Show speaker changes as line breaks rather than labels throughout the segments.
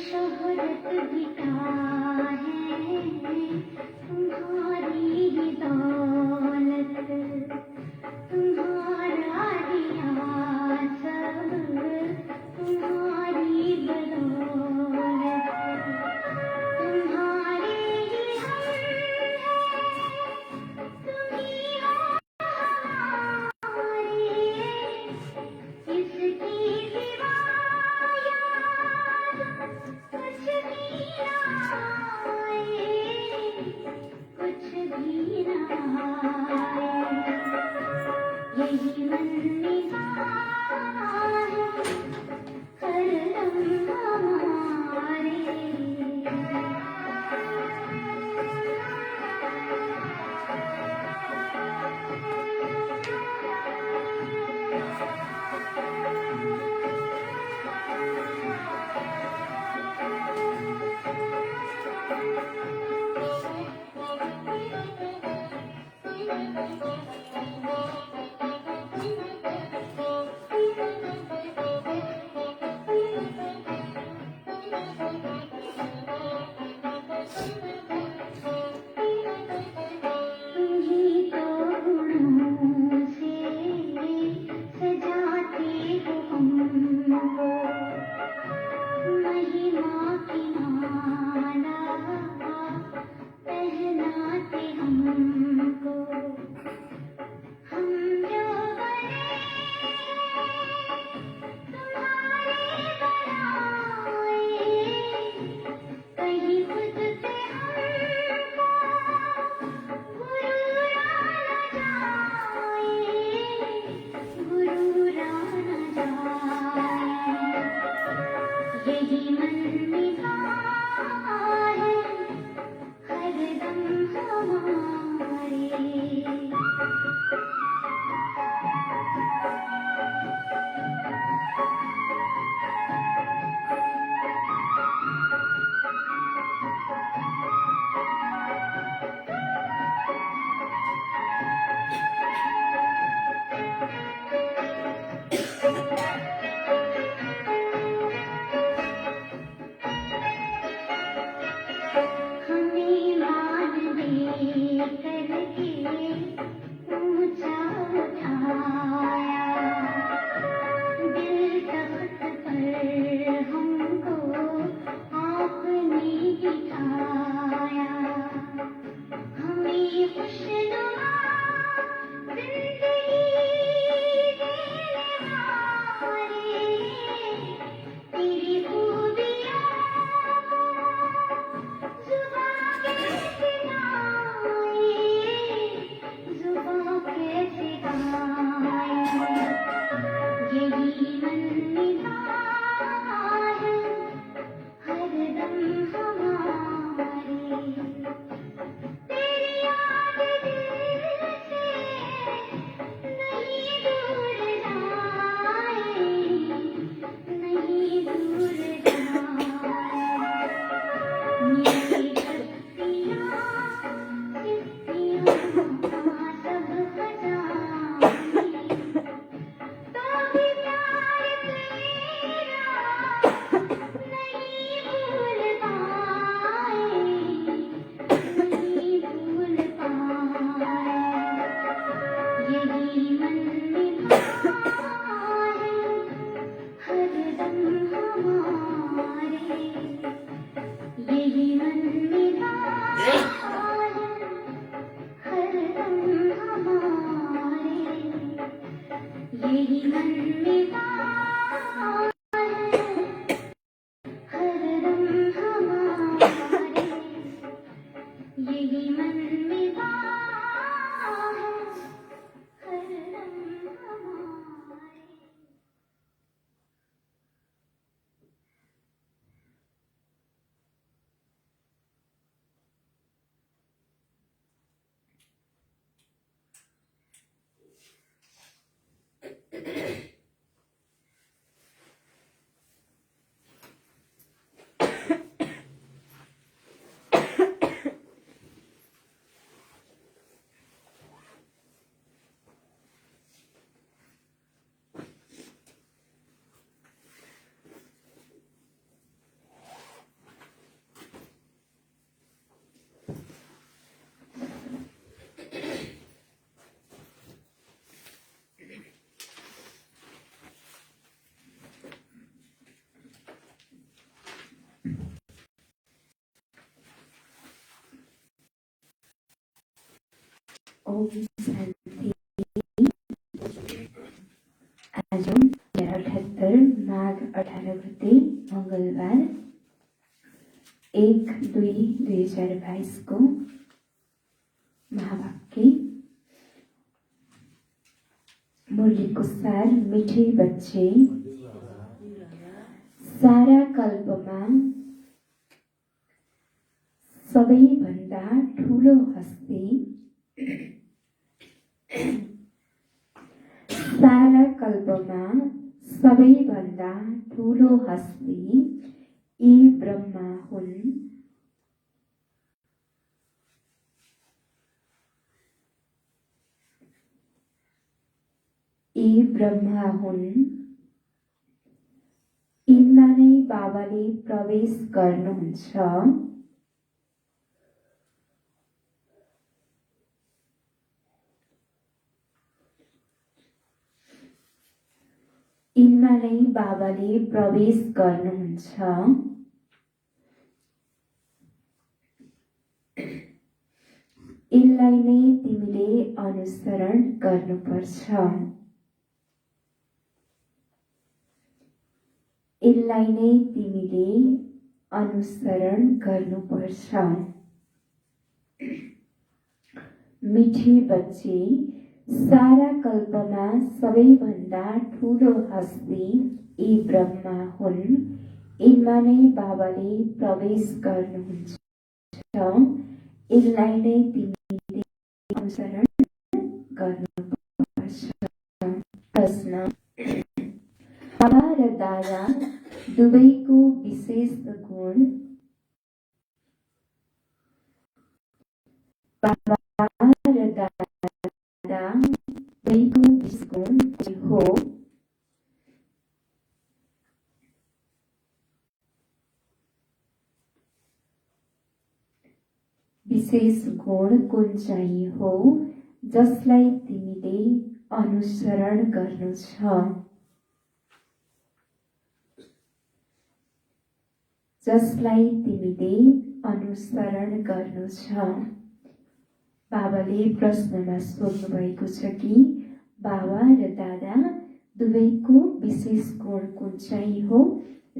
शोहरत भी क्या है, तुम्हारी ही दौलत, तुम्हारा दिया सब, तुम्हारी बदौलत, तुम्हारे ही हम हैं, तुम ही हो हमारे, इसकी सिवा याद कुछ भी ना आए, कुछ भी ना आए, यही मन निगाह
ओम शान्ति। आज 2078 माघ 18 गते मङ्गलबार 1-2-2022 को महावाक्य मुरलीको सार। मिठे बच्चे, सारा कल्पमा सबैभन्दा ठुलो हस्ती, सारा कल्पमा सबैभन्दा ठुलो हस्ती यी ब्रह्मा हुन्। यी ब्रह्मा हुन्। यिनमा नै बाबाले प्रवेश गर्नुहुन्छ। यिनमा नै बाबाले प्रवेश गर्नुहुन्छ। यिनलाई नै तिमीले अनुसरण गर्नुपर्छ। यिनलाई नै तिमीले अनुसरण गर्नुपर्छ। मिठे बच्चे, सारा कल्पमा सबैभन्दा ठुलो हस्ती यी ब्रह्मा हुन्। यिनमा नै बाबाले प्रवेश गर्नुहुन्छ। यिनलाई नै तिमीले अनुसरण गर्नुपर्छ। प्रश्न: बाबा र दादा दुवैको विशेष गुण। बाबा र दादा दुवैको विशेष गुण के हो? विशेष गुण कुन चाहिँ हो जसलाई तिमीले अनुसरण गर्नु छ? जसलाई तिमीले अनुसरण गर्नु छ। बाबाले प्रश्नमा सोध्नु भएको छ कि बाबा र दादा दुवैको विशेष गुण कुन चाहिँ हो र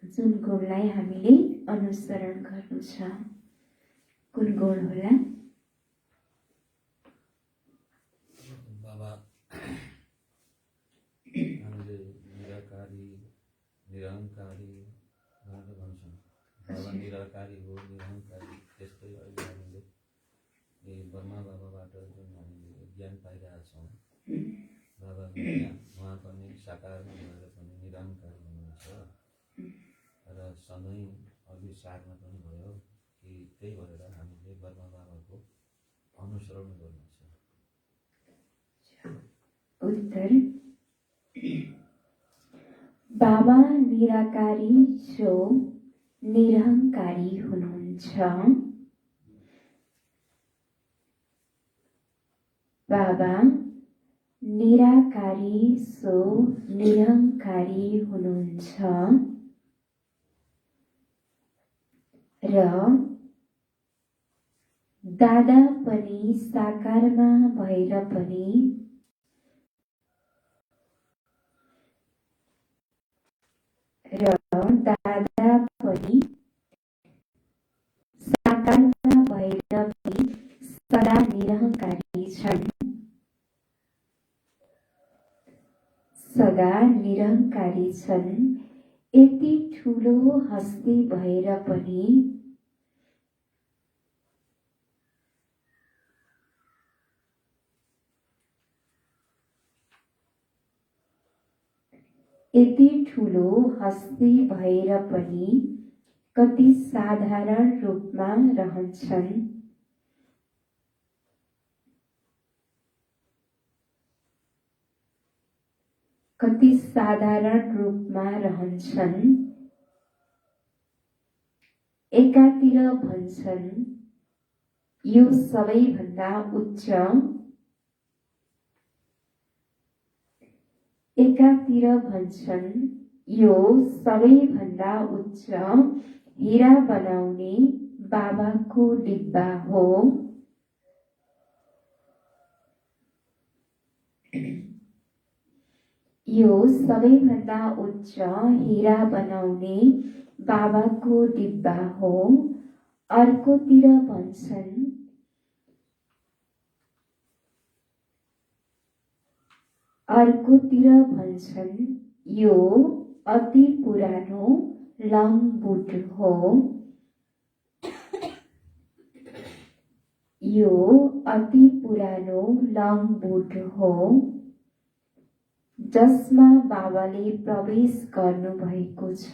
जुन गुणलाई हामीले अनुसरण गर्नु छ, कुन गुण होला?
बाबा हामीले निराकारी निरहङ्कारी भनेर भन्छौँ। बाबा निराकारी हो, निरहङ्कारी। त्यस्तै अहिले हामीले ब्रह्मा बाबाबाट जुन हामीले ज्ञान पाइरहेका छौँ, बाबा उहाँ पनि साकार भएर पनि निरहङ्कारी हुनुहुन्छ र सधैँ अघि सार्न पनि भयो कि त्यही भएर हामीले ब्रह्मा बाबाको अनुसरण गर्नु छ।
उत्तर: बाबा निराकारी जो निरहङ्कारी हुनुहुन्छ। बाबा निराकारी सो निरहङ्कारी हुनुहुन्छ र दादा पनि साकारमा भएर पनि साकारमा भएर पनि सदा निरहङ्कारी छन्। सदा निरहङ्कारी छन्। यति ठुलो हस्ती भएर पनि कति साधारण रूपमा रहन्छन्। एकातिर भन्छन् यो सबैभन्दा उच्च, एकातिर भन्छन् यो सबैभन्दा उच्च हीरा बनाउने बाबाको डिब्बा हो। यो सबैभन्दा उच्च हीरा बनाउने बाबाको डिब्बा हो। अर्कोतिर भन्छन् यो अति पुरानो लङ बुट हो। यो अति पुरानो लङ बुट हो जसमा बाबाले प्रवेश गर्नुभएको छ।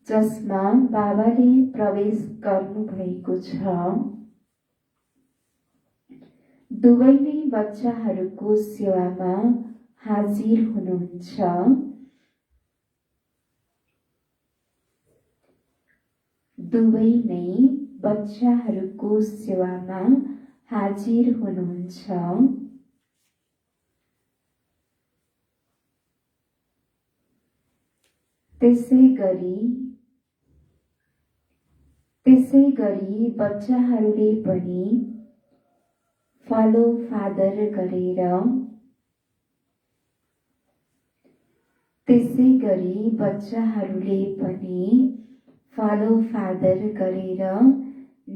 जसमा बाबाले प्रवेश गर्नुभएको छ। दुवै नै बच्चाहरूको सेवामा हाजिर हुनुहुन्छ। दुवै नै बच्चाहरूको सेवामा हाजिर हुनुहुन्छ। त्यसै गरी बच्चाहरूले पनि फलो फादर गरेर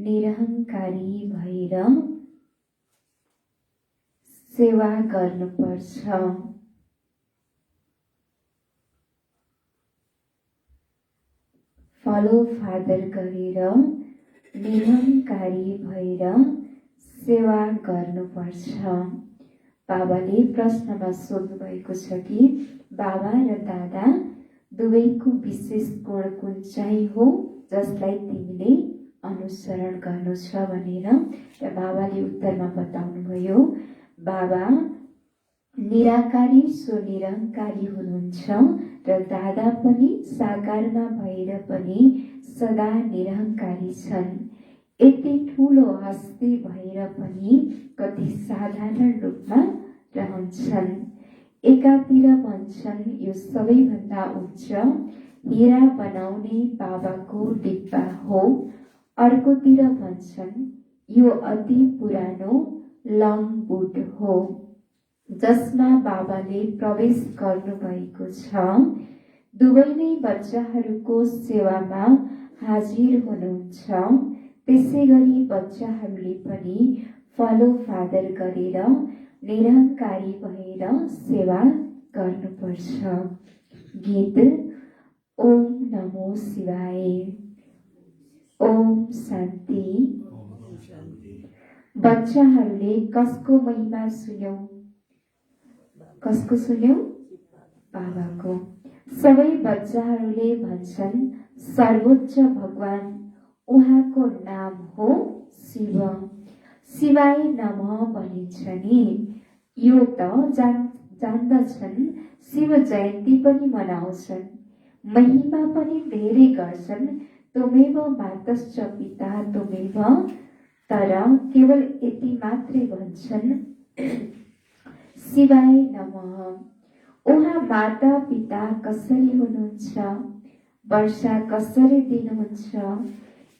निरहङ्कारी भएर सेवा गर्नुपर्छ। फलो फादर गरेर निरहङ्कारी भएर सेवा गर्नुपर्छ। बाबाले प्रश्नमा सोध्नु भएको छ कि बाबा र दादा दुवैको विशेष गुण कुन चाहिँ हो जसलाई तिमीले अनुसरण गर्नु छ भनेर। र बाबाले उत्तरमा बताउनुभयो बाबा निराकारी सो निरङ्कारी हुनुहुन्छ र दादा पनि साकारमा भएर पनि सदा निरङ्कारी छन्। यति ठुलो हस्ती भएर पनि कति साधारण रूपमा रहन्छन्। एकातिर भन्छन् यो सबैभन्दा उच्च हीरा बनाउने बाबाको डिब्बा हो। अर्कोतिर भन्छन् यो अति पुरानो लङ बुट हो जसमा बाबाले प्रवेश गर्नुभएको छ। दुवै नै बच्चाहरूको सेवामा हाजिर हुनुहुन्छ। त्यसै गरी बच्चाहरूले पनि फलो फादर गरेर निरहङ्कारी भएर सेवा गर्नुपर्छ। गीत ओम नमो शिवाय। ओम शान्ति। बच्चाहरूले कसको महिमा सुन्यौ? कसको सुन्यौ? बाबाको। सबै बच्चाहरूले भन्छन् सर्वोच्च भगवान उहाँको नाम हो शिव। शिवाय नमः भनिन्छ नि। यो त जान्दछन्। शिव जयन्ती पनि मनाउँछन्। महिमा पनि धेरै गर्छन्। त्वमेव मातश्च पिता त्वमेव। तर केवल यति मात्रै भन्छन् शिवाय नमः। उहाँ माता पिता कसरी हुनुहुन्छ? वर्षा कसरी दिनुहुन्छ?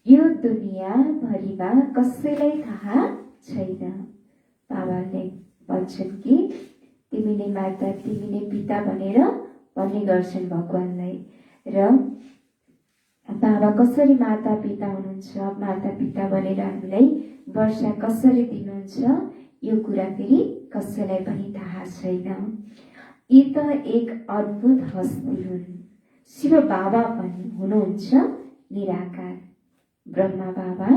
यो दुनियाँभरिमा कसैलाई थाहा छैन। बाबाले भन्छन् कि तिमी नै माता तिमी नै पिता भनेर भन्ने गर्छन् भगवानलाई। र बाबा कसरी माता पिता हुनुहुन्छ, माता पिता भनेर हामीलाई वर्षा कसरी दिनुहुन्छ, यो कुरा फेरि कसैलाई पनि थाहा छैन। यी त एक अद्भुत हस्ती हुन्। शिव बाबा पनि हुनुहुन्छ निराकार। ब्रह्मा बाबा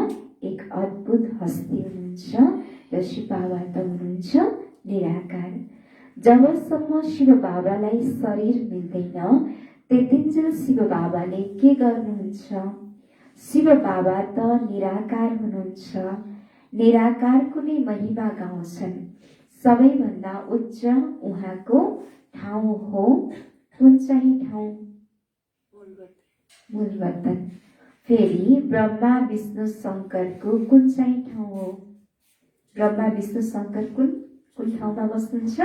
एक अद्भुत हस्ती हुनुहुन्छ र शिव बाबा त हुनुहुन्छ निराकार। जबसम्म शिव बाबालाई शरीर मिल्दैन त्यतिन्जेल शिव बाबाले के गर्नुहुन्छ? शिव बाबा त निराकार हुनुहुन्छ। निराकारको नै महिमा गाउँछन्। सबैभन्दा उच्च उहाँको ठाउँ हो। कुन चाहिँ ठाउँ? मूलवतन। फेरि ब्रह्मा विष्णु शङ्करको कुन चाहिँ ठाउँ हो? ब्रह्मा विष्णु शङ्कर कुन ठाउँमा बस्नुहुन्छ?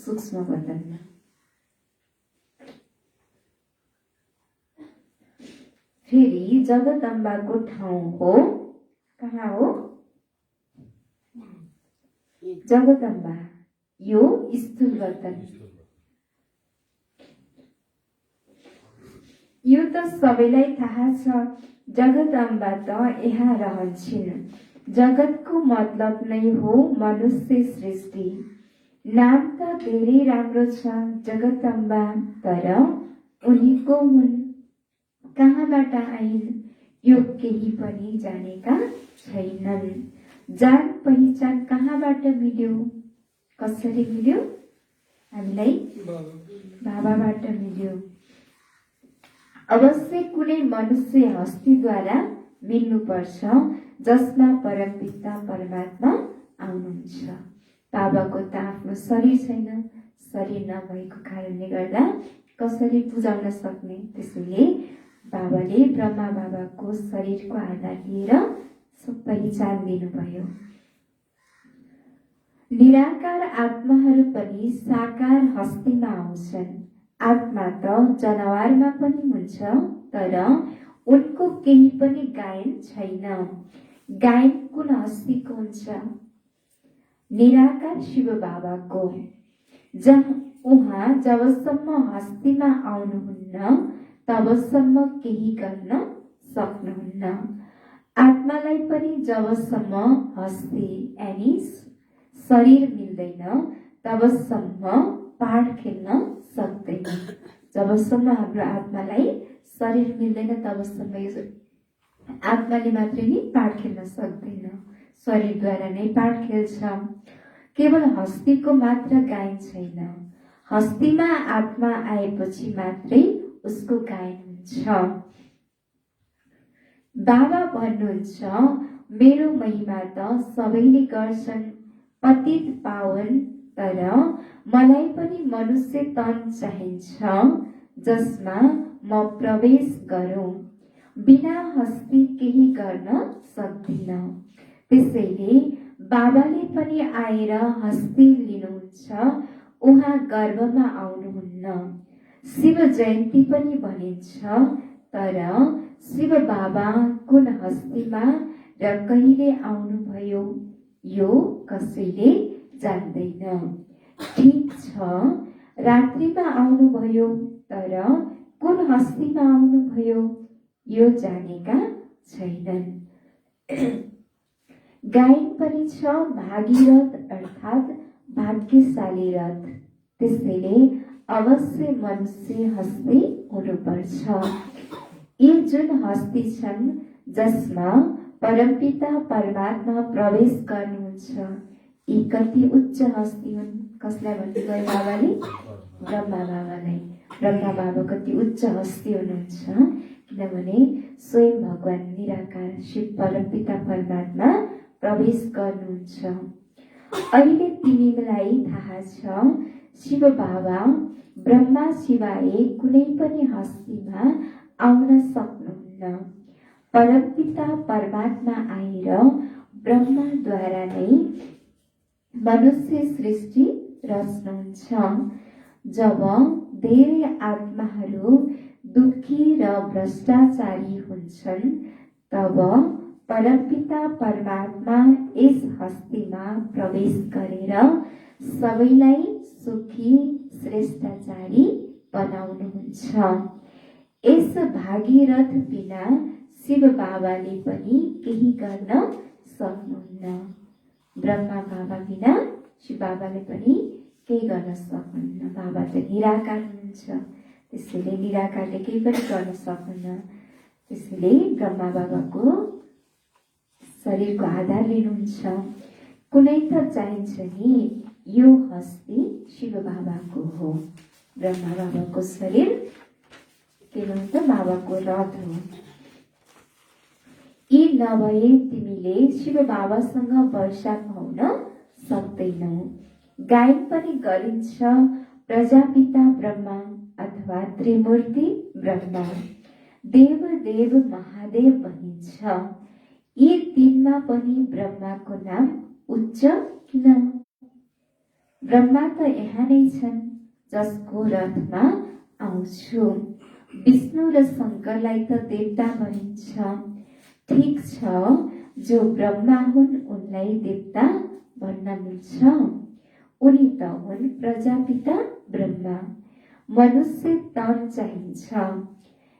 सूक्ष्म वतनमा। फेरि जगदम्बाको ठाउँ हो। कहाँ हो? जगदम्बा। यो स्थूल वतन। यो त सबैलाई थाहा छ, जगदम्बा त यहाँ रहन्छन्। जगतको मतलब नै हो मनुष्य सृष्टि। नाम त धेरै राम्रो छ जगदम्बा, तर उनीको हुन् कहाँबाट आइन् यो केही पनि जानेका छैनन्। जान पहिचान कहाँबाट मिल्यो? कसरी मिल्यो? हामीलाई बाबाबाट मिल्यो। अवश्य कुनै मनुष्य हस्तीद्वारा मिल्नुपर्छ जसमा परमपिता परमात्मा आउनुहुन्छ। बाबाको त आफ्नो शरीर छैन, शरीर नभएको कारणले गर्दा कसरी बुझाउन सक्ने? त्यसैले बाबाले ब्रह्मा बाबाको शरीरको आधार लिएर पहिचान दिनुभयो। निराकार आत्माहरू पनि साकार हस्तीमा आउँछन्। आत्मा त जनावरमा पनि हुन्छ, तर उनको केही पनि गायन छैन। गायन कुन हस्तीको हुन्छ? निराकार शिव बाबाको। उहाँ जबसम्म हस्तीमा आउनुहुन्न तबसम्म केही गर्न सक्नुहुन्न। आत्मालाई पनि जबसम्म हस्ती यानी शरीर मिल्दैन तबसम्म पाठ खेल्न सक्दैन। जबसम्म हाम्रो आत्मालाई शरीर मिल्दैन तबसम्म आत्माले मात्रै नै पाठ खेल्न सक्दैन, शरीरद्वारा नै पाठ खेल्छ। केवल हस्तीको मात्र गायन छैन, हस्तीमा आत्मा आएपछि मात्रै उसको गायन हुन्छ। बाबा भन्नुहुन्छ, मेरो महिमा त सबैले गर्छन्, पतित पावन, तर मलाई पनि मनुष्य तन चाहिन्छ जसमा म प्रवेश गरौँ। बिना हस्ती केही गर्न सक्दिन। त्यसैले बाबाले पनि आएर हस्ती लिनुहुन्छ। उहाँ गर्भमा आउनुहुन्न। शिव जयन्ती पनि भनिन्छ, तर शिव बाबा कुन हस्तीमा र कहिले आउनुभयो यो कसैले जान्दैन। ठीक छ, रात्रिमा आउनुभयो, तर कुन हस्तीमा आउनुभयो यो जानेका छैनन्। गायन पनि छ भागीरथ अर्थात् भाग्यशाली रथ। त्यसैले अवश्य मनुष्य हस्ती हुनुपर्छ। यी जुन हस्ती छन् जसमा परमपिता परमात्मा प्रवेश गर्नुहुन्छ, यी कति उच्च हस्ती हुन्। कसलाई भन्नुभयो बाबाले? ब्रह्मा बाबालाई। ब्रह्मा बाबा कति उच्च हस्ती हुनुहुन्छ, किनभने स्वयं भगवान निराकार शिव परमपिता परमात्मा प्रवेश गर्नुहुन्छ। अहिले तिमीलाई थाहा छ, शिव बाबा ब्रह्मा सिवाय कुनै पनि हस्तीमा आउन सक्नुहुन्न। परमपिता परमात्मा आएर ब्रह्माद्वारा नै मनुष्य सृष्टि रच्नुहुन्छ। जब धेरै आत्माहरू दुखी र भ्रष्टाचारी हुन्छन्, तब परमपिता परमात्मा यस हस्तीमा प्रवेश गरेर सबैलाई सुखी श्रेष्ठाचारी बनाउनुहुन्छ। यस भागीरथ बिना शिव बाबाले पनि केही गर्न सक्नुहुन्न। ब्रह्मा बाबा बिना शिव बाबाले पनि केही गर्न सक्नुहुन्न। बाबा त निराकार हुनुहुन्छ, त्यसैले निराकारले केही पनि गर्न सक्नुहुन्न। त्यसैले ब्रह्मा बाबाको शरीरको आधार लिनुहुन्छ। कुनै त चाहिन्छ नि, यो हस्ती शिव बाबाको हो। ब्रह्मा बाबाको शरीर केवल त बाबाको रथ हो। यी नभए तिमीले शिव बाबासँग वर्षा पाउन सक्दैनौ। गायन पनि गरिन्छ प्रजापिता ब्रह्मा अथवा त्रिमूर्ति ब्रह्मा, देव देव महादेव भनिन्छ। यी तीनमा पनि ब्रह्माको नाम उच्च किन? ब्रह्मा त यहाँ नै छन्, जसको रथमा आउँछु। विष्णु र शङ्करलाई त देवता भनिन्छ। ठिक छ, जो ब्रह्मा हुन् उनलाई देवता भन्न मिल्छ। उनी त हुन् प्रजापिता ब्रह्मा। मनुष्य तन चाहिन्छ।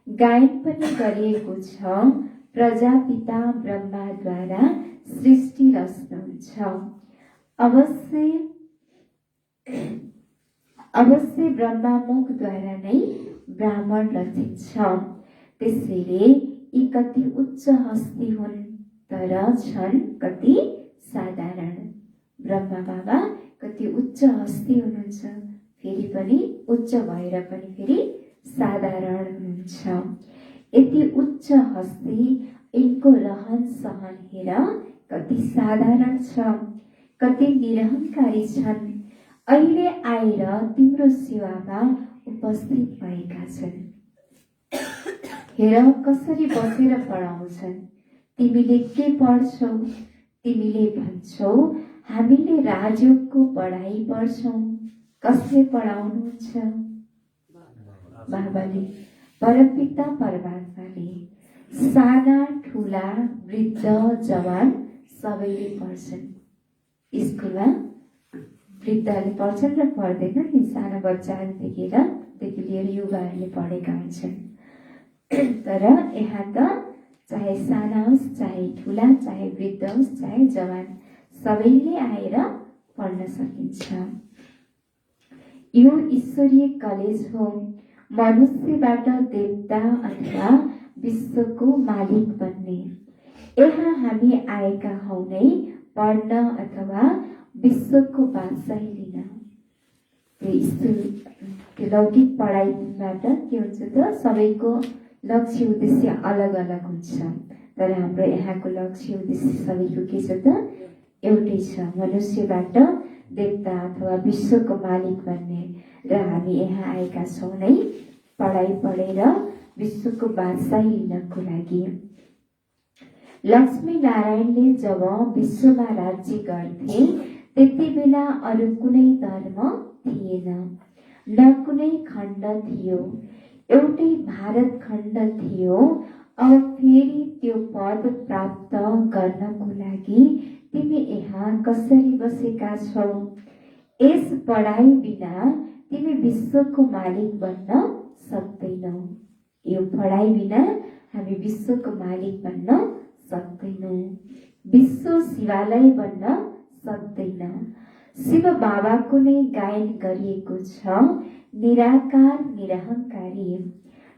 गायन पनि गरिएको छ, प्रजापिता ब्रह्माद्वारा सृष्टि रच्नुहुन्छ। अवश्य ब्रह्मामुखद्वारा नै ब्राह्मण रचिन्छ। त्यसैले यी कति उच्च हस्ती हुन्, तर छन् कति साधारण। ब्रह्मा बाबा कति उच्च हस्ती हुनुहुन्छ, फेरि पनि उच्च भएर पनि फेरि साधारण हुनुहुन्छ। यति उच्च हस्ती, यिनको रहन सहन हेर कति साधारण छ, कति निरहङ्कारी छन्। अहिले आएर तिम्रो सेवामा उपस्थित भएका छन्। हेर कसरी बसेर पढाउँछन्। तिमीले के पढ्छौ? तिमीले भन्छौ हामीले राजयोगको पढाइ पढ्छौँ। कसले पढाउनुहुन्छ? बाबाले, परमपिता परमात्माले। साना ठुला वृद्ध जवान सबैले पढ्छन्। स्कुलमा वृद्धले पढ्छन् र पढ्दैनन् नि, साना बच्चाहरूदेखि लिएर युवाहरूले पढेका हुन्छन्। तर यहाँ त चाहे साना होस्, चाहे ठुला, चाहे वृद्ध होस्, चाहे जवान, सबैले आएर पढ्न सकिन्छ। यो ईश्वरीय कलेज हो। मनुष्यबाट देवता अथवा विश्वको मालिक बन्ने। यहाँ हामी आएका हौ नै पढ्न अथवा विश्वको बादशाही लिन। त्यो लौकिक पढाइबाट के हुन्छ त, सबैको लक्ष्य उद्देश्य अलग अलग हुन्छ। तर हाम्रो यहाँको लक्ष्य उद्देश्य सबैको के छ त, एउटै छ, मनुष्यबाट देवता अथवा विश्वको मालिक बन्ने। र हामी यहाँ आएका छौँ नै पढाइ पढेर विश्वको बादशाही लिनको लागि। लक्ष्मी नारायणले जब विश्वमा राज्य गर्थे त्यति बेला अरू कुनै धर्म थिएन, न कुनै खण्ड थियो, एउटै भारत खण्ड थियो। अब फेरि त्यो पद प्राप्त गर्नको लागि तिमी यहाँ कसरी बसेका छौ? यस पढाइ बिना तिमी विश्वको मालिक बन्न सक्दैनौ। यो पढाइ बिना हामी विश्वको मालिक बन्न सक्दैनौ। विश्व शिवालय बन्न सक्दैन। शिव बाबाको नै गायन गरिएको छ, निराकार निरहङ्कारी।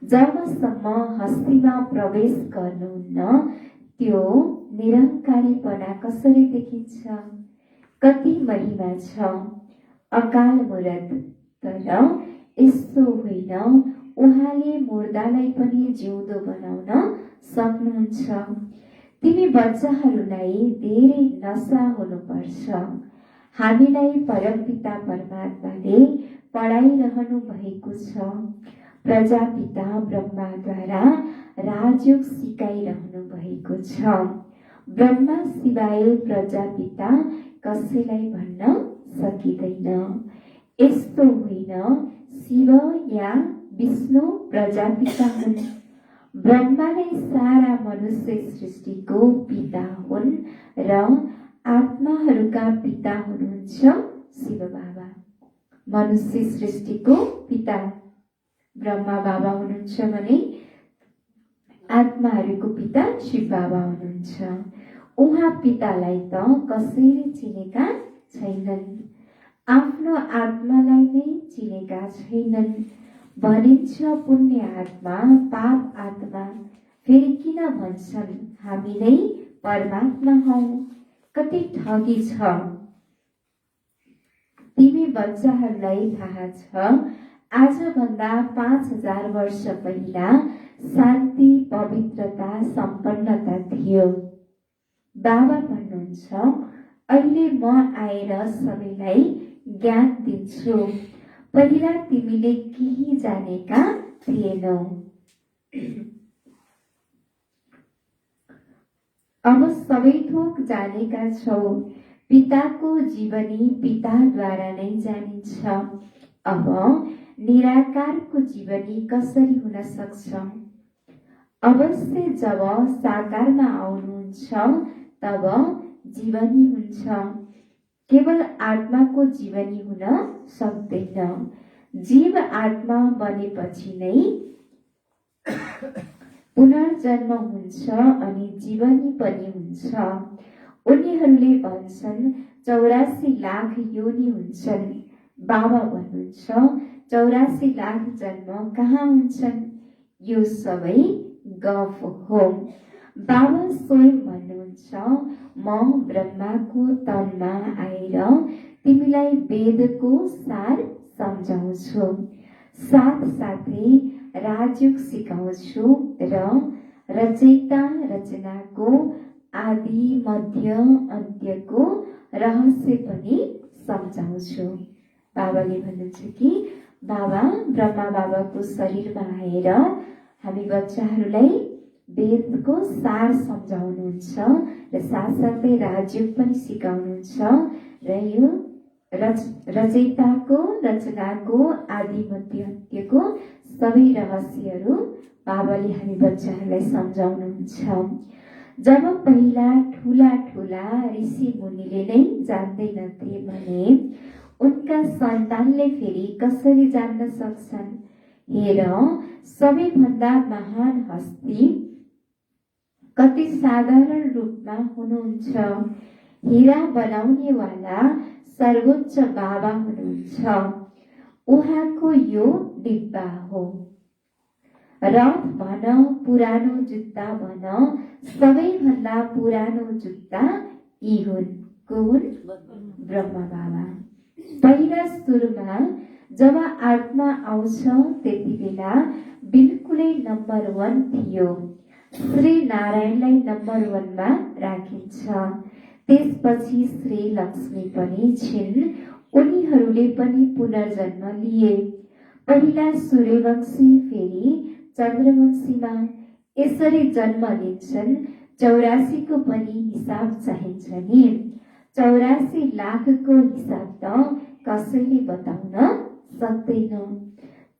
जबसम्म हस्तीमा प्रवेश गर्नुहुन्न त्यो निरहङ्कारीपना कसरी देखिन्छ? कति महिमा छ। अकाल मूर्त, तर यस्तो होइन, उहाँले मुर्दालाई पनि जिउँदो बनाउन सक्नुहुन्छ। तिमी बच्चाहरूलाई धेरै नशा हुनुपर्छ। हामीलाई परमपिता परमात्माले पढाइरहनु भएको छ। प्रजापिता ब्रह्माद्वारा राजयोग सिकाइरहनु भएको छ। ब्रह्मा सिवाय प्रजापिता कसैलाई भन्न सकिँदैन। यस्तो होइन, शिव या विष्णु प्रजापिता हुन्। ब्रह्मा नै सारा मनुष्य सृष्टिको पिता हुन् र आत्माहरूका पिता हुनुहुन्छ शिव बाबा। मनुष्य सृष्टिको पिता ब्रह्मा बाबा हुनुहुन्छ भने आत्माहरूको पिता शिव बाबा हुनुहुन्छ। उहाँ पितालाई त कसैले चिनेका छैनन्, आफ्नो आत्मालाई नै चिनेका छैनन्। भनिन्छ पुण्य आत्मा, पाप आत्मा। फेरि किन भन्छन् हामी नै परमात्मा हौ? कति ठगी छ। तिमी बच्चाहरूलाई थाहा छ, आजभन्दा 5000 वर्ष पहिला शान्ति पवित्रता सम्पन्नता थियो। बाबा भन्नुहुन्छ, अहिले म आएर सबैलाई ज्ञान दिन्छु। पहिला तिमीले केही जानेका थिएनौ, अब सबै थोक जानेका छौ। पिताको जीवनी पिताद्वारा नै जानिन्छ। अब निराकारको जीवनी कसरी हुन सक्छ? अवश्य जब साकारमा आउनुहुन्छ तब जीवनी हुन्छ। केवल आत्माको जीवनी हुन सक्दैन। जीव आत्मा बनेपछि नै पुनर्जन्म हुन्छ अनि जीवनी पनि हुन्छ। उनीहरूले भन्छन् 84 लाख योनि हुन्छन्। बाबा भन्नुहुन्छ 84 लाख जन्म कहाँ हुन्छन्? यो सबै गफ हो। बाबा स्वयं भन्नुहुन्छ म ब्रह्माको तनमा आएर तिमीलाई वेदको सार सम्झाउँछु, साथसाथै राजयोग सिकाउँछु र रचयिता रचनाको आदि मध्य अन्त्यको रहस्य पनि सम्झाउँछु। बाबाले भन्नुहुन्छ कि बाबा ब्रह्मा बाबाको शरीरमा आएर हामी बच्चाहरूलाई वेदको सार सम्झाउनुहुन्छ र साथसाथै राजयोग पनि सिकाउनुहुन्छ र यो रचयिताको रचनाको आदि मध्य अन्त्यको सबै रहस्यहरू बाबाले हामी बच्चाहरूलाई सम्झाउनुहुन्छ। जब पहिला ठुला ठुला ऋषि मुनिले नै जान्दैनथे भने उनका सन्तानले फेरि कसरी जान्न सक्छन्? हेर, सबैभन्दा महान हस्ती कति साधारण रूपमा हुनुहुन्छ। हीरा बनाउनेवाला सर्वोच्च बाबा हुनुहुन्छ। उहाँको यो डिब्बा हो। रथ भन, पुरानो जुत्ता भन, सबैभन्दा पुरानो जुत्ता यी हुन्। को हुन्? ब्रह्मा बाबा। पहिला सुरुमा जब आत्मा आउँछ त्यति बेला बिल्कुलै नम्बर 1 थियो। श्री नारायणलाई नम्बर 1 मा राखिन्छ। त्यसपछि श्री लक्ष्मी पनि छिन्। उनीहरूले पनि पुनर्जन्म लिए। पहिला सूर्यवंशी फेरि चन्द्रवंशीमा यसरी जन्म लिन्छन्। 84 को पनि हिसाब चाहिन्छ नि। 84 लाखको हिसाब त कसैले बताउन सक्दैन।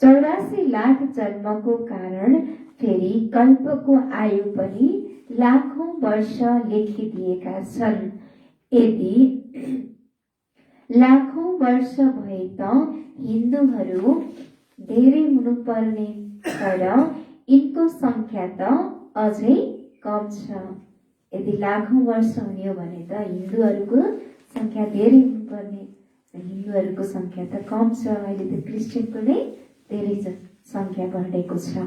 84 लाख जन्मको कारण फेरि कल्पको आयु पनि लाखौं वर्ष लेखिदिएका छन्। यदि लाखौं वर्ष भए त हिन्दूहरू धेरै हुनुपर्ने, तर यिनको संख्या त अझै कम छ। यदि लाखौं वर्ष हुने हो भने त हिन्दूहरूको संख्या धेरै हुनुपर्ने, हिन्दूहरूको संख्या त कम छ। अहिले त क्रिस्चियनको नै धेरै संख्या बढेको छ।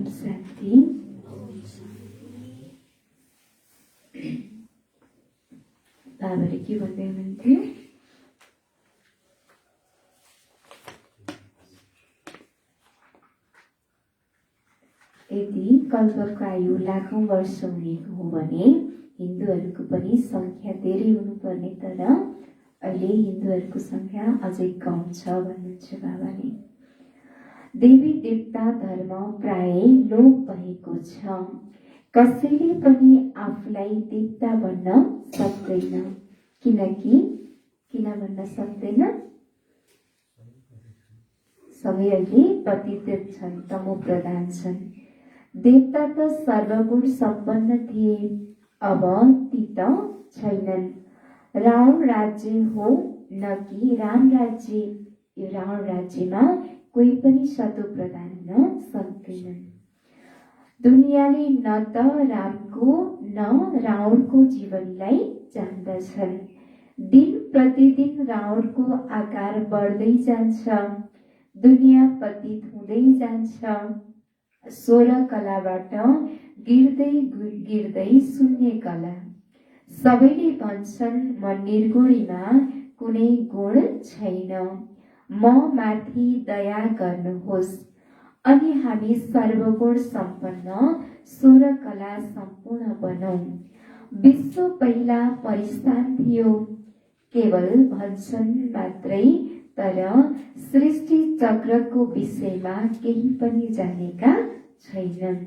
ओम शान्ति। बाबाले के भन्दै हुनुहुन्थ्यो? यदि कल्पको आयु लाखौं वर्ष हुनेको हो भने हिन्दूहरूको पनि संख्या धेरै हुनुपर्ने, तर अहिले हिन्दूहरूको संख्या अझै कम छ भन्नुहुन्छ बाबाले। देवी देवता धर्म प्राय लोप भएको छ। कसैले पनि आफूलाई देवता भन्न सक्दैन। किन भन्न सक्दैन? सबै अहिले पतित छन्, तमो प्रधान छन्। देवता त सर्वगुण सम्पन्न थिए, अब ती त छैनन्। रावण राज्य हो न कि राम राज्य, यो रावण राज्यमा कोही पनि शत्रु प्रधान हुन सक्दैनन्। दुनियाँले न त रामको न रावणको जीवनलाई जान्दछन्। दिन प्रतिदिन रावणको आकार बढ्दै जान्छ, दुनियाँ पतित हुँदै जान्छ। 16 कलाबाट गिर्दै शून्य कला। सबैले भन्छन् म निर्गुणीमा कुनै गुण छैन, म माथि दया गर्नुहोस्, अनि हामी सर्वगुण सम्पन्न 16 कला सम्पूर्ण बनौं। विश्व पहिला परिस्थान थियो, केवल भन्छन् मात्रै, तर सृष्टि चक्रको विषयमा केही पनि जानेका छैनन्।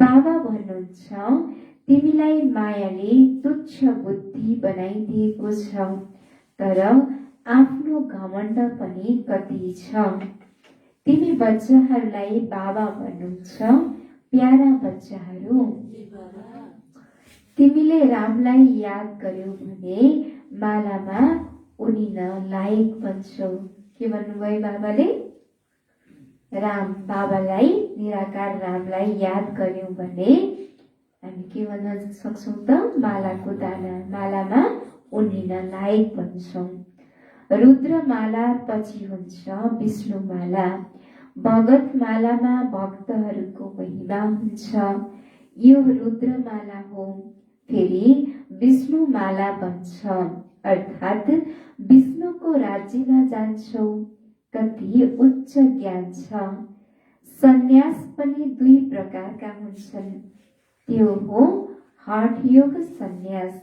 बाबा भन्नुहुन्छ, तिमीलाई मायाले तुच्छ बुद्धि बनाइदिएको छ, तर आफ्नो घमण्ड पनि कति छ। तिमी बच्चाहरूलाई बाबा भन्नुहुन्छ, प्यारा बच्चाहरू। तिमीले रामलाई याद गर्यौ भने मालामा उनिन लायक बन्छौ। के भन्नुभयो बाबाले? राम बाबालाई, निराकार रामलाई याद गर्यौं भने हामी के भन्न सक्छौं त? मालाको दाना, मालामा उनिन लायक बन्छौं। रुद्रमाला पछि हुन्छ विष्णुमाला। भगत मालामा भक्तहरूको महिमा हुन्छ। यो रुद्रमाला हो, फेरि विष्णुमाला बन्छ, अर्थात् विष्णुको राज्यमा जान्छौ। कति उच्च ज्ञान छ। सन्यास पनि 2 प्रकारका हुन्छन्, त्यो हो हठयोग सन्यास।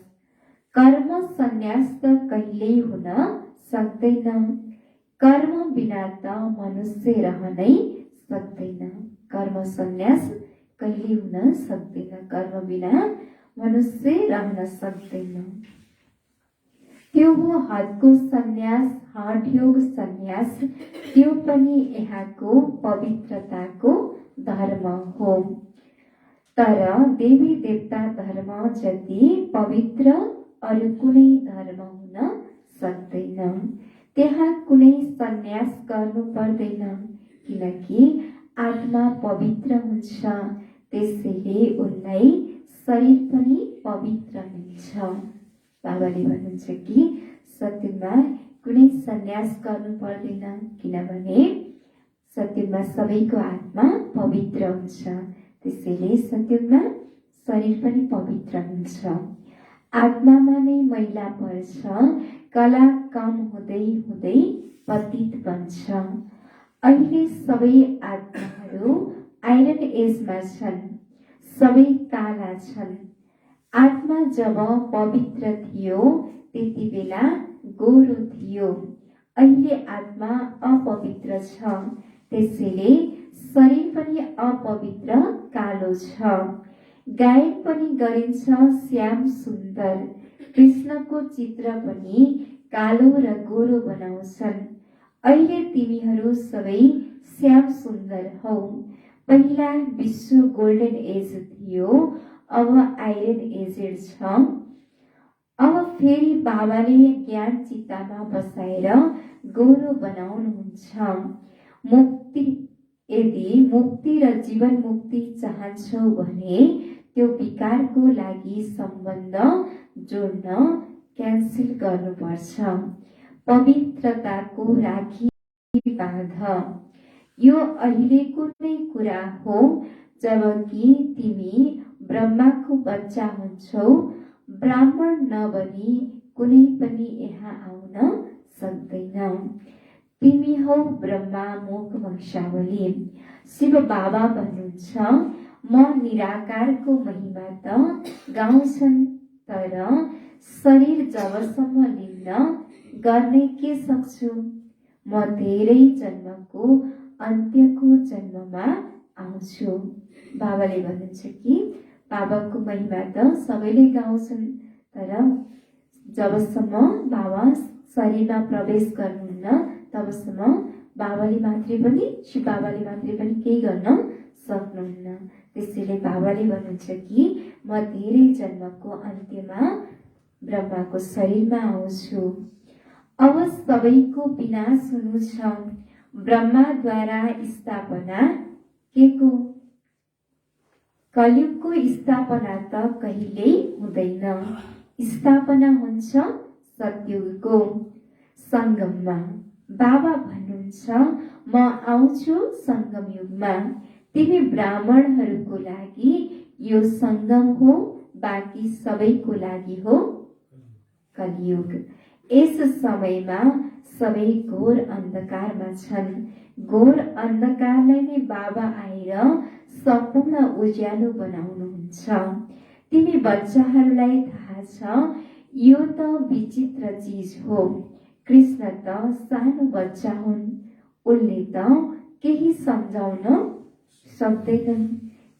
कर्म सन्यास त कहिल्यै हुन सक्दैन। कर्म बिना त मनुष्य रहनै सक्दैन। कर्म सन्यास कहिले हुन सक्दैन, कर्म बिना मनुष्य रहन सक्दैन। त्यो हो हदको सन्यास, हठयोग सन्यास। त्यो पनि यहाँको पवित्रताको धर्म हो, तर देवी देवता धर्म जति पवित्र अरू कुनै धर्म हुन सक्दैन। त्यहाँ कुनै सन्यास गर्नु पर्दैन, किनकि आत्मा पवित्र हुन्छ, त्यसैले उनलाई शरीर पनि पवित्र मिल्छ। बाबाले भन्नुहुन्छ कि सत्यमा कुनै सन्यास गर्नु पर्दैन, किनभने सत्यमा सबैको आत्मा पवित्र हुन्छ, त्यसैले सत्यमा शरीर पनि पवित्र हुन्छ। आत्मामा नै मैला पर्छ, कला कम हुँदै हुँदै पतित बन्छ। अहिले सबै आत्माहरू आइरन एजमा छन्, सबै काला छन्। आत्मा जब पवित्र थियो त्यति बेला गोरो थियो, अहिले आत्मा अपवित्र छ, त्यसैले शरीर पनि अपवित्र कालो छ। गायन पनि गरिन्छ श्याम सुन्दर, कृष्णको चित्र पनि कालो र गोरो बनाउँछन्। अहिले तिमीहरू सबै श्याम सुन्दर हौ। पहिला विश्व गोल्डन एज थियो, अब आइरन एजेड छ। अब फेरि बाबाले ज्ञान चित्तामा बसाएर गोरो बनाउनुहुन्छ। यदि मुक्ति र जीवन मुक्ति चाहन्छौ भने त्यो विकारको लागि सम्बन्ध जोड्न क्यान्सल गर्नुपर्छ। पवित्रताको राखी बाँध। यो अहिलेको नै कुरा हो, जबकि तिमी ब्रह्माको बच्चा हुन्छौ, ब्राह्मण नबनी कुनै पनि यहाँ आउन सक्दैन। तिमी हौ ब्रह्मा मुख वंशावली। शिव बाबा भन्नुहुन्छ, म निराकारको महिमा त गाउँछन्, तर शरीर जबसम्म लिन्न गर्ने के सक्छु? म धेरै जन्मको अन्त्यको जन्ममा आउँछु। बाबाले भन्नुहुन्छ कि बाबाको महिमा त सबैले गाउँछन्, तर जबसम्म बाबा शरीरमा प्रवेश गर्नुहुन्न तबसम्म बाबाले मात्रै पनि शिव बाबाले मात्रै पनि केही गर्न सक्नुहुन्न। त्यसैले बाबाले भन्नुहुन्छ कि म धेरै जन्मको अन्त्यमा ब्रह्माको शरीरमा आउँछु। अब सबैको विनाश हुनु छ। ब्रह्माद्वारा स्थापना के को? कलियुगको स्थापना त कहिल्यै हुँदैन। स्थापना हुन्छ सतयुगको सङ्गममा। बाबा भन्नुहुन्छ, म आउँछु सङ्गम युगमा। तिमी ब्राह्मणहरूको लागि यो सङ्गम हो, बाँकी सबैको लागि हो कलियुग। यस समयमा सबै घोर अन्धकारमा छन्। घोर अन्धकारलाई नै बाबा आएर सम्पूर्ण उज्यालो बनाउनुहुन्छ। तिमी बच्चाहरूलाई थाहा छ, यो त विचित्र चिज हो। कृष्ण त सानो बच्चा हुन्, उनले त केही सम्झाउन सक्दैनन्।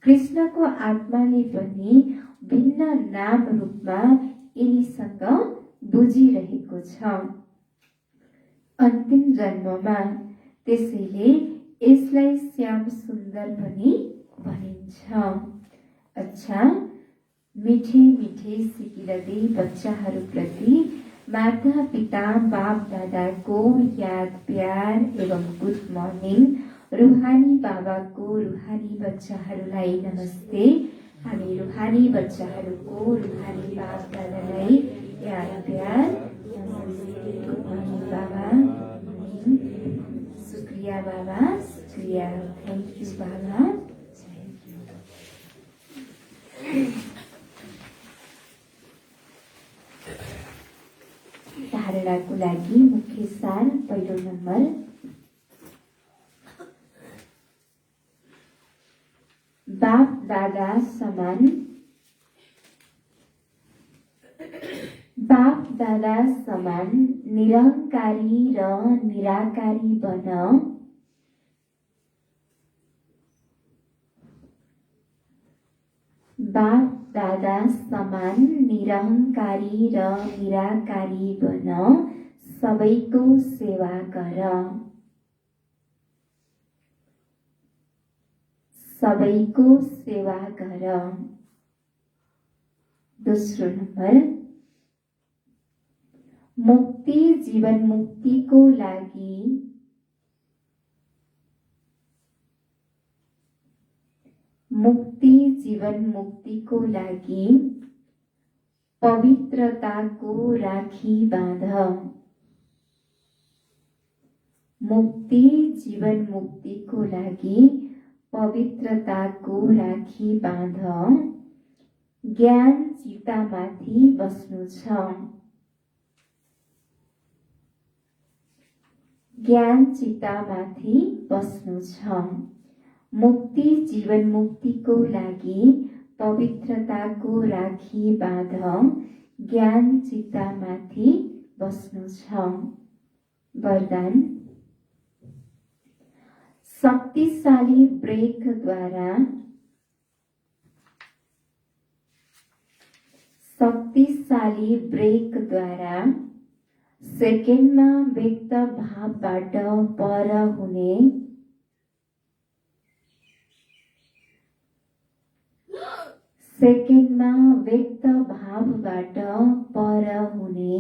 कृष्णको आत्माले पनि भिन्न नाम रूपमा यिनीसँग बुझिरहेको छ अन्तिम जन्ममा। त्यसैले यसलाई श्याम सुन्दर पनि भनिन्छ। अच्छा, मिठे मिठे सिकिरहँदै बच्चाहरूप्रति माता पिता बाप दादाको याद प्यार एवं गुड मर्निङ। रुहानी बाबाको रुहानी बच्चाहरूलाई नमस्ते। हामी रुहानी बच्चाहरूको रुहानी बाप दादालाई याद प्यार नमस्ते। गुड मर्निङ बाबा, शुक्रिया बाबा, शुक्रिया, थ्याङ्क यू बाबा। धारणाको लागि मुख्य सार पहिलो नम्बर, बाप दादा समान। बाप दादा समान निरहङ्कारी र निराकारी बन। बाप दादा समान निरहङ्कारी र निराकारी बन, सबैको सेवा गर। सबैको सेवा गर। दोस्रो नम्बर, मुक्ति जीवन मुक्तिको लागि मुक्ति जीवन मुक्तिको लागि पवित्रताको राखी बाँध। मुक्ति जीवन मुक्तिको लागि पवित्रताको राखी बाँध। ज्ञान चितामाथि बस्नु छ। ज्ञान चितामाथि बस्नु छ। मुक्ति जीवन मुक्तिको लागि पवित्रताको राखी बाँध। ज्ञान चितामाथि बस्नु छ। वरदान, शक्तिशाली ब्रेकद्वारा सेकेन्डमा व्यक्त भावबाट पर हुने सेकेन्डमा व्यक्त भावबाट पर हुने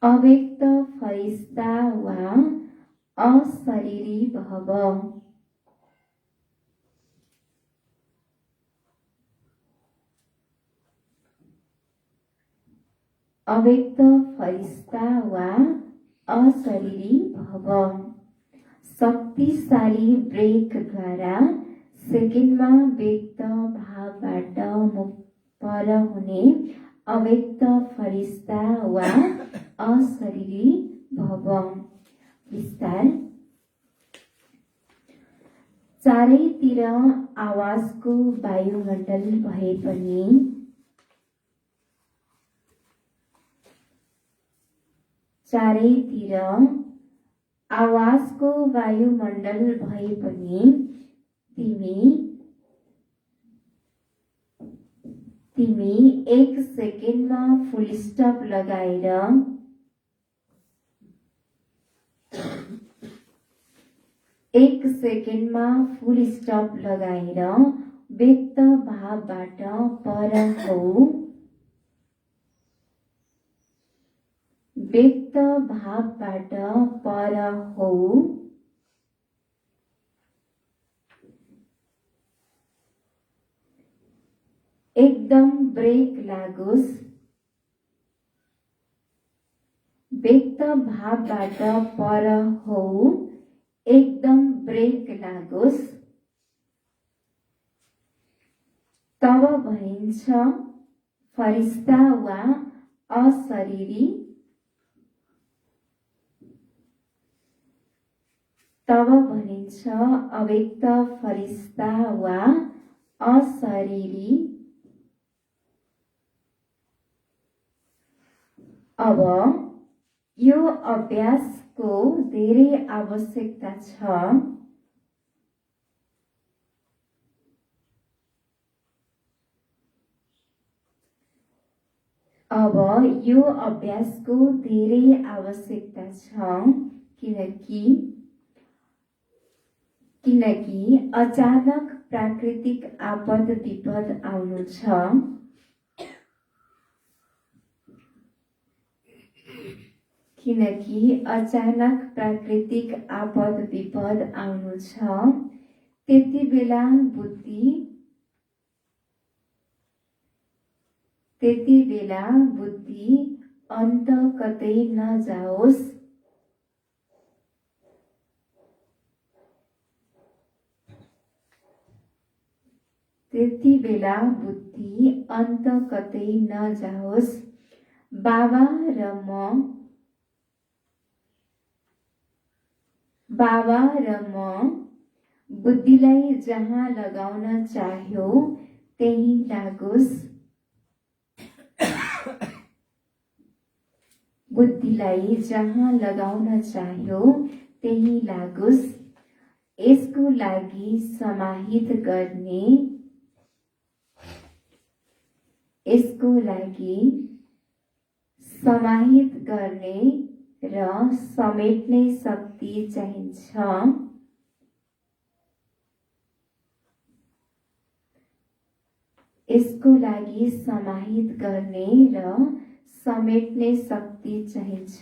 अव्यक्त फरिस्ता वा अशरीरी भव। अव्यक्त फरिस्ता वा अशरीरी भव। शक्तिशाली ब्रेकद्वारा सेकेन्डमा व्यक्त भावबाट पर हुने अव्यक्त फरिस्ता वा अशरीरी भव। विस्तार। चारैतिर आवाजको वायुमण्डल भए पनि चारैतिर आवाजको वायुमण्डल भए पनि तिमी एक सेकेन्डमा फुल स्टप लगाएर व्यक्त भावबाट पर हौ। व्यक्त भावबाट पर हौ। एकदम ब्रेक लागोस्। व्यक्त भावबाट पर हौ। एकदम ब्रेक लागोस्। तब भनिन्छ फरिस्ता वा अशरीरी। तब भनिन्छ अव्यक्त फरिस्ता वा अशरीरी। अब यो अभ्यासको धेरै आवश्यकता छ। किनकि अचानक प्राकृतिक आपद विपद आउनु छ। त्यति बेला बुद्धि अन्त कतै नजाओस्। बाबा र म बुद्धिलाई जहाँ लगाउन चाह्यो त्यही लागोस्। यसको लागि समाहित गर्ने र समेट्ने शक्ति चाहिन्छ।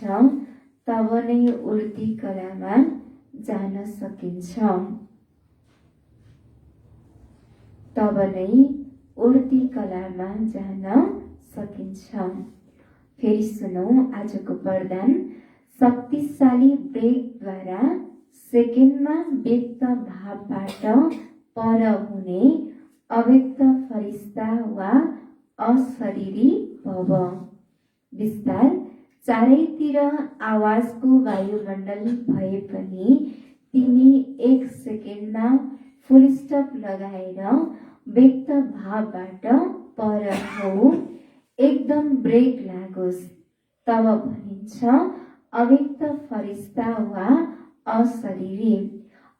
तब नै उड्ती कलामा जान सकिन्छ। फेरि सुनौ आजको वरदान। शक्तिशाली ब्रेकद्वारा सेकेन्डमा व्यक्त भावबाट पर हुने अव्यक्त फरिस्ता वा अशरीरी भव। विस्तार। चारैतिर आवाजको वायुमण्डल भए पनि तिमी एक सेकेन्डमा फुल स्टप लगाएर व्यक्त भावबाट पर हौ। एकदम ब्रेक लागोस्। तब भनिन्छ अव्यक्त फरिस्ता वा अशरीरी।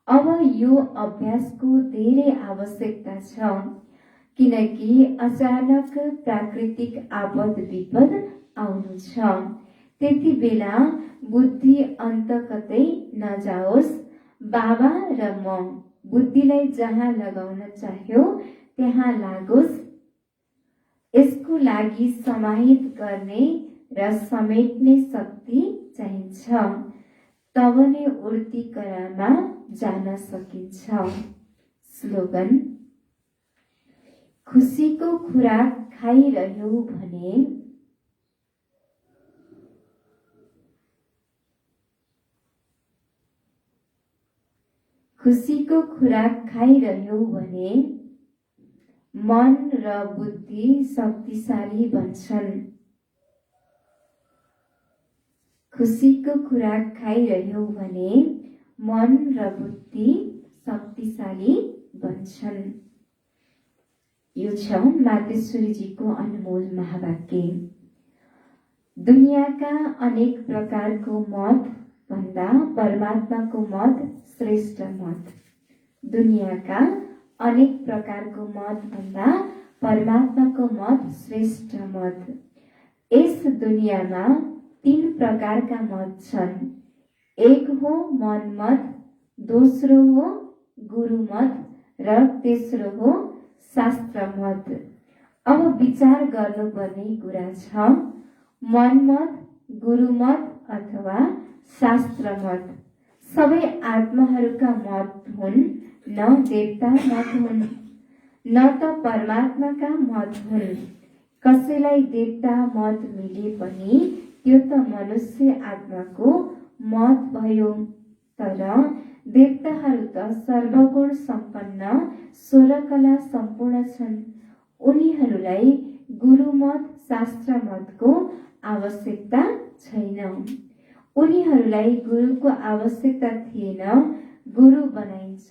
अब यो अभ्यासको धेरै आवश्यकता छ। किनकि अचानक प्राकृतिक आपद विपद आउनु छ। त्यति बेला बुद्धि अन्त कतै नजाओस्। बाबा र म बुद्धिलाई जहाँ लगाउन चाह्यो त्यहाँ लागोस्। यसको लागि समाहित गर्ने र समेट्ने शक्ति चाहिन्छ। तब नै उड्ती कलामा जान सकिन्छ। स्लोगन। खुसीको खुराक खाइरह्यौ भने खुसीको खुराक खाइरह्यौ भने मन र बुद्धि शक्तिशाली बन्छन्। खुसीको खुराक खाइरह्यौ भने मन र बुद्धि शक्तिशाली बन्छन्। यो छ मातेश्वरीजीको अनमोल महावाक्य। दुनियाँका अनेक प्रकारको मत भन्दा परमात्माको मत श्रेष्ठ मत। दुनियाँका अनेक प्रकारको मत भन्दा परमात्माको मत श्रेष्ठ मत। यस दुनियाँमा 3 प्रकारका मत छन्। एक हो मन मत, दोस्रो हो गुरु मत र तेस्रो हो शास्त्र मत। अब विचार गर्नुपर्ने कुरा छ, मन मत, गुरु मत अथवा शास्त्र मत सबै आत्माहरूका मत हुन्, न देवता मत हुन्, न त परमात्माका मत हुन्। कसैलाई देवता मत मिले पनि त्यो त मनुष्य आत्माको मत भयो। तर देवताहरू त सर्वगुण सम्पन्न 16 कला सम्पूर्ण छन्। उनीहरूलाई गुरु मत, शास्त्र मतको आवश्यकता छैन। उनीहरूलाई गुरुको आवश्यकता थिएन। गुरु बनाइन्छ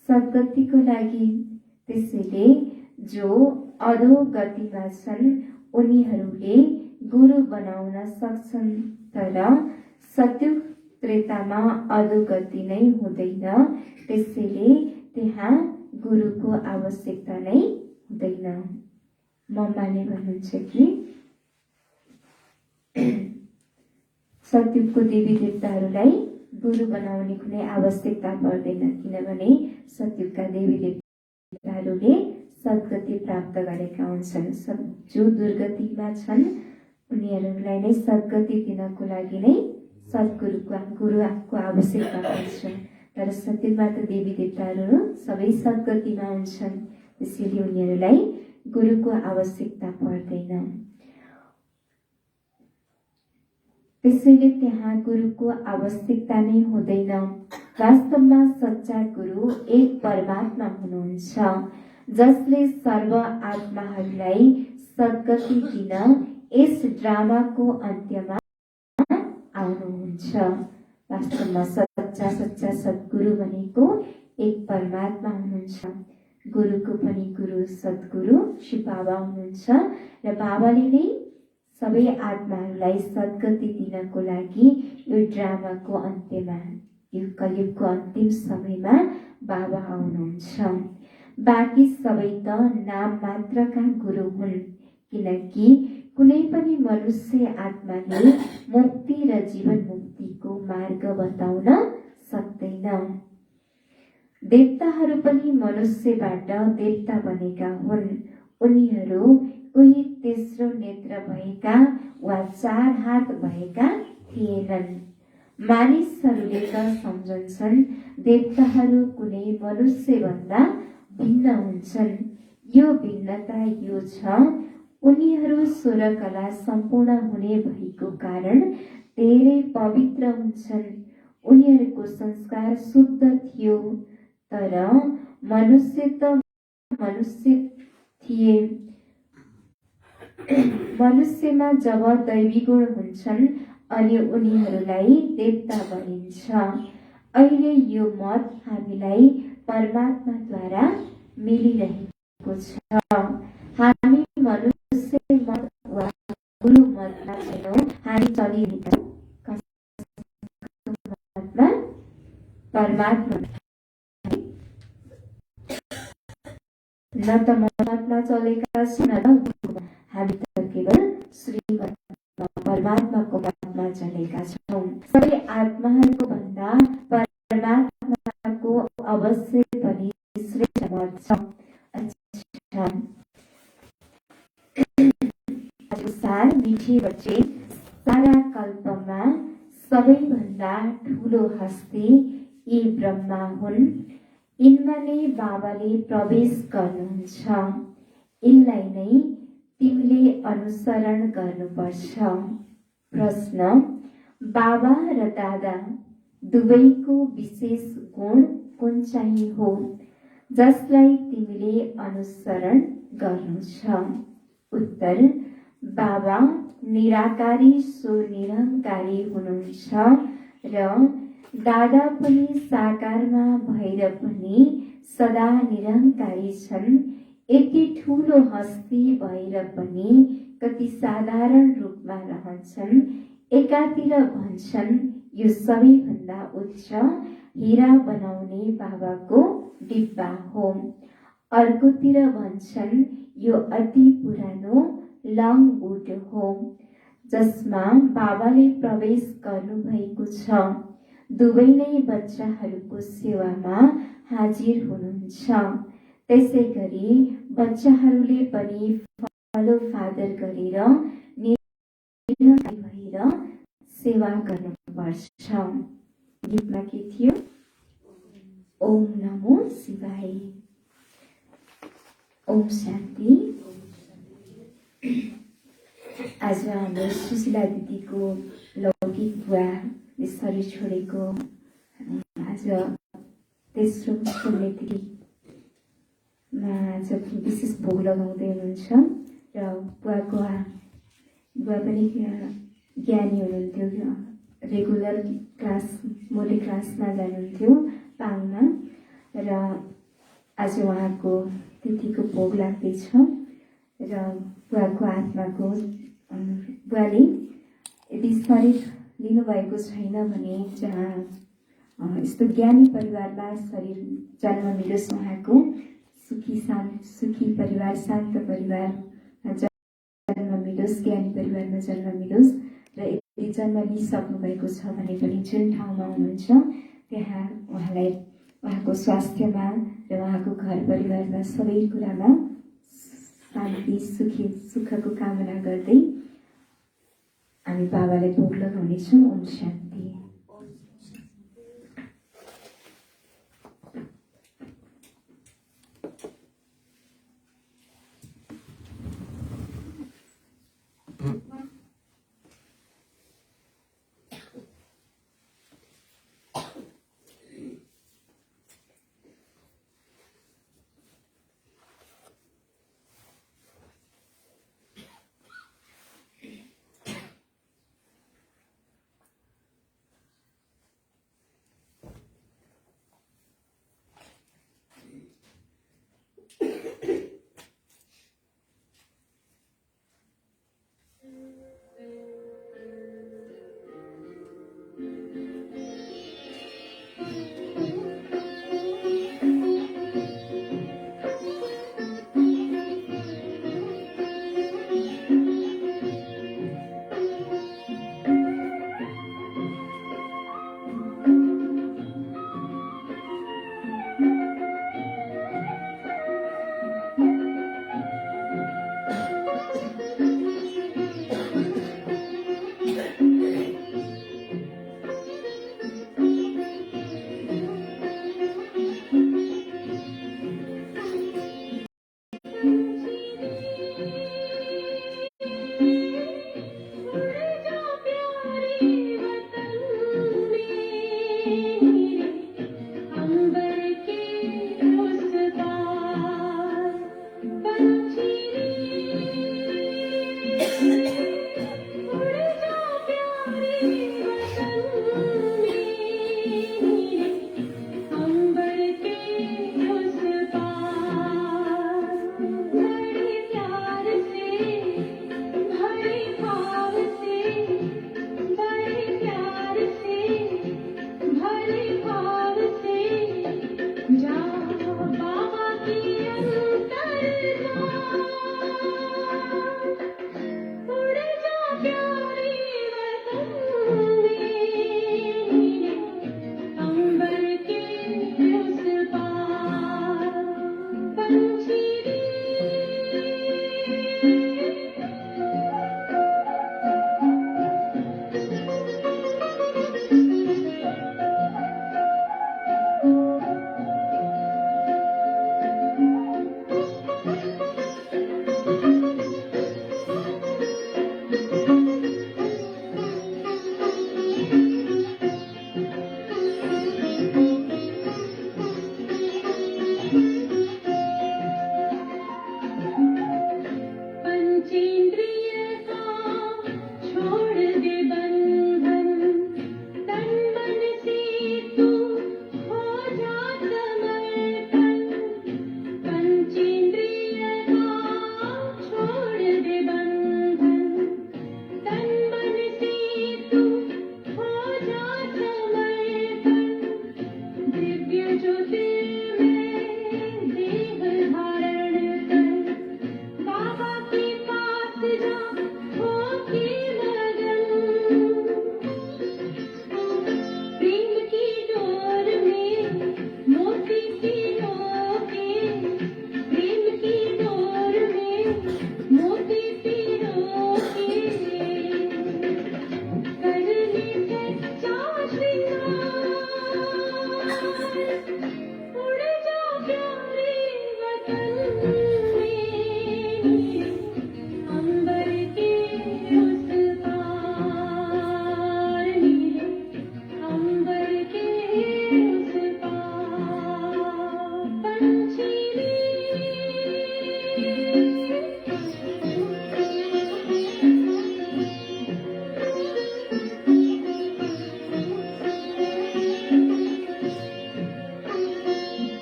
सद्गतिको लागि। त्यसैले जो अधोगतिमा छन् उनीहरूले गुरु बनाउन सक्छन्। तर सत्युग त्रेतामा अधोगति नै हुँदैन। त्यसैले त्यहाँ गुरुको आवश्यकता नै हुँदैन। मम्माले भन्नुहुन्छ कि सत्युगको देवी देवताहरूलाई गुरु बनाउने कुनै आवश्यकता पर्दैन, किनभने सत्युगका देवी देवताहरूले सद्गति प्राप्त गरेका हुन्छन्। जो दुर्गतिमा छन् उनीहरूलाई नै सद्गति दिनको लागि नै गुरुको आवश्यकता पर्छ। तर सत्युगमा त देवी देवताहरू सबै सद्गतिमा हुन्छन्। त्यसैले उनीहरूलाई गुरुको आवश्यकता पर्दैन। त्यसैले त्यहाँ गुरुको आवश्यकता नै हुँदैन। वास्तवमा सच्चा गुरु एक परमात्मा हुनुहुन्छ, जसले सर्व आत्माहरूलाई सद्गति दिन यस ड्रामाको अन्त्यमा आउनुहुन्छ। वास्तवमा सच्चा सद्गुरु भनेको एक परमात्मा हुनुहुन्छ। गुरुको पनि गुरु सद्गुरु श्री बाबा हुनुहुन्छ र बाबाले नै सबै आत्माहरूलाई सद्गति दिनको लागि यो ड्रामाको अन्त्यमा, यो कलियुगको अन्तिम समयमा बाबा आउनुहुन्छ। बाँकी सबै त नाम मात्रका गुरु हुन्, किनकि कुनै पनि मनुष्य आत्माले मुक्ति र जीवन मुक्तिको मार्ग बताउन सक्दैन। देवताहरू पनि मनुष्यबाट देवता बनेका हुन्। उनीहरू कोही तेस्रो नेत्र भएका वा 4 हात भएका थिएनन्। मानिसहरूले त सम्झन्छन् देवताहरू कुनै मनुष्यभन्दा भिन्न हुन्छन्। यो भिन्नता यो छ, उनीहरू 16 कला सम्पूर्ण हुने भएको कारण धेरै पवित्र हुन्छन्। उनीहरूको संस्कार शुद्ध थियो। तर मनुष्य त मनुष्य थिए। मनुष्यमा जब दैवी गुण हुन्छन् अनि उनीहरूलाई देवता भनिन्छ। अहिले यो मत हामीलाई परमात्माद्वारा मिलिरहेको छ। हामी मनुष्य मत वा गुरु मतमा छैनौँ। हामी चलिरहेका मतमा परमात्मा न त मतमा चलेका छौँ न त हामी त केवल श्रीमतमा परमात्माको मतमा चलेका छौँ। सबै आत्माहरूको भन्दा परमात्माको अवश्य पनि श्रेष्ठ मत छ। सार मिठे बच्चे, सारा कल्पमा सबैभन्दा ठुलो हस्ती यी ब्रह्मा हुन्। यिनमा नै बाबाले प्रवेश गर्नुहुन्छ। यिनलाई नै तिमीले अनुसरण गर्नुपर्छ। प्रश्न, बाबा र दादा दुवैको विशेष गुण कुन चाहिँ हो जसलाई तिमीले अनुसरण गर्नु छ? उत्तर, बाबा निराकारी सो निरङ्कारी हुनुहुन्छ र दादा पनि साकारमा भएर पनि सदा निरङ्कारी छन्। यति ठुलो हस्ती भएर पनि कति साधारण रूपमा रहन्छन्। एकातिर भन्छन् यो सबैभन्दा उच्च हिरा बनाउने बाबाको डिब्बा हो, अर्कोतिर भन्छन् यो अति पुरानो लङ बुट हो जसमा बाबाले प्रवेश गर्नुभएको छ। दुवै नै बच्चाहरूको सेवामा हाजिर हुनुहुन्छ। त्यसै गरी बच्चाहरूले पनि फलो फादर गरेर भएर सेवा गर्नुपर्छ। गीतमा के थियो? ओम नमो शिवाय। ओम शान्ति। आज हाम्रो सुशीला दिदीको लौकिक बुवाले शरीर छोडेको आज तेस्रो पुण्यतिथिमा आज विशेष भोग लगाउँदै हुनुहुन्छ र बुवा पनि ज्ञानी हुनुहुन्थ्यो। रेगुलर क्लास मोले क्लासमा जानुहुन्थ्यो पाङमा र आज उहाँको तिथिको भोग लाग्दैछ र बुवाको आत्माको बुवाले यदि शरीर लिनुभएको छैन भने जहाँ यस्तो ज्ञानी परिवारमा शरीर जन्म मिलोस्, उहाँको सुखी परिवार, शान्त परिवारमा जन्म मिलोस्, ज्ञानी परिवारमा जन्म मिलोस् र यदि जन्म लिइसक्नु भएको छ भने पनि जुन ठाउँमा हुनुहुन्छ त्यहाँ उहाँलाई उहाँको स्वास्थ्यमा र उहाँको घर परिवारमा सबै कुरामा शान्ति सुखको कामना गर्दै हामी बाबालाई भोग लगाउनेछौँ। ओम शान्ति।